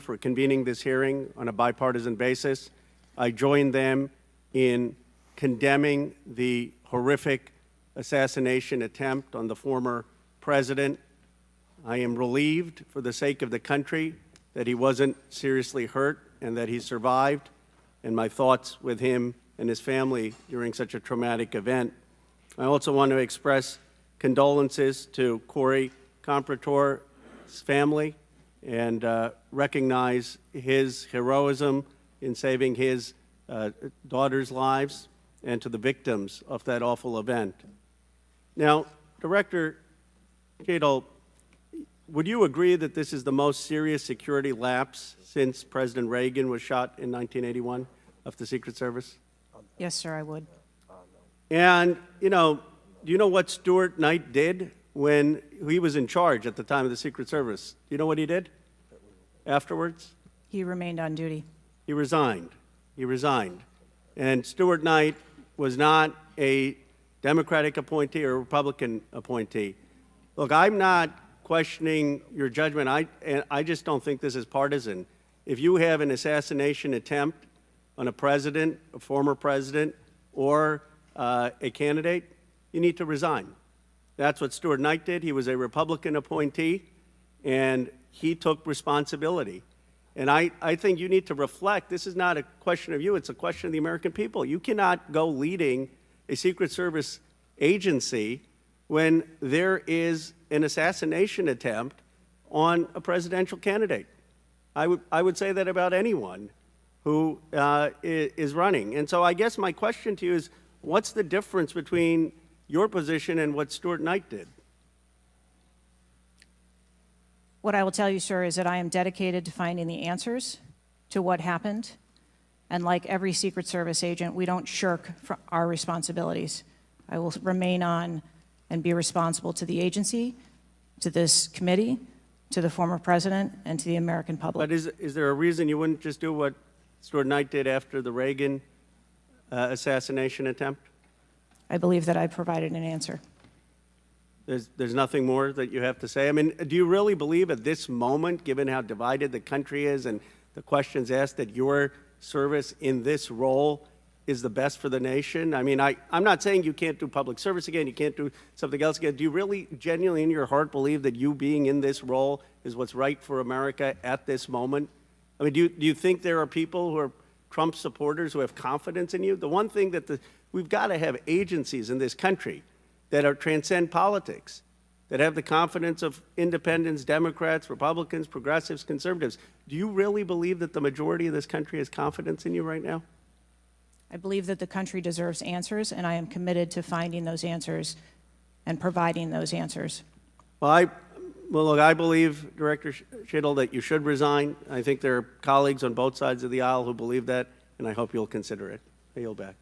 for convening this hearing on a bipartisan basis. I join them in condemning the horrific assassination attempt on the former president. I am relieved for the sake of the country that he wasn't seriously hurt and that he survived, and my thoughts with him and his family during such a traumatic event. I also want to express condolences to Corey Comprator's family and recognize his heroism in saving his daughter's lives, and to the victims of that awful event. Now, Director Cheatle, would you agree that this is the most serious security lapse since President Reagan was shot in 1981 of the Secret Service? Yes, sir, I would. And, do you know what Stuart Knight did when he was in charge at the time of the Secret Service? Do you know what he did afterwards? He remained on duty. He resigned. He resigned. And Stuart Knight was not a Democratic appointee or a Republican appointee. Look, I'm not questioning your judgment. I just don't think this is partisan. If you have an assassination attempt on a president, a former president, or a candidate, you need to resign. That's what Stuart Knight did. He was a Republican appointee, and he took responsibility. And I think you need to reflect. This is not a question of you. It's a question of the American people. You cannot go leading a Secret Service agency when there is an assassination attempt on a presidential candidate. I would say that about anyone who is running. And so I guess my question to you is, what's the difference between your position and what Stuart Knight did? What I will tell you, sir, is that I am dedicated to finding the answers to what happened. And like every Secret Service agent, we don't shirk from our responsibilities. I will remain on and be responsible to the agency, to this committee, to the former president, and to the American public. But is there a reason you wouldn't just do what Stuart Knight did after the Reagan assassination attempt? I believe that I provided an answer. There's nothing more that you have to say? I mean, do you really believe at this moment, given how divided the country is and the questions asked, that your service in this role is the best for the nation? I mean, I'm not saying you can't do public service again, you can't do something else again. Do you really genuinely in your heart believe that you being in this role is what's right for America at this moment? I mean, do you think there are people who are Trump supporters who have confidence in you? The one thing that we've got to have agencies in this country that are transcend politics, that have the confidence of independents, Democrats, Republicans, progressives, conservatives. Do you really believe that the majority of this country has confidence in you right now? I believe that the country deserves answers, and I am committed to finding those answers and providing those answers. Well, look, I believe, Director Cheatle, that you should resign. I think there are colleagues on both sides of the aisle who believe that, and I hope you'll consider it. I yield back.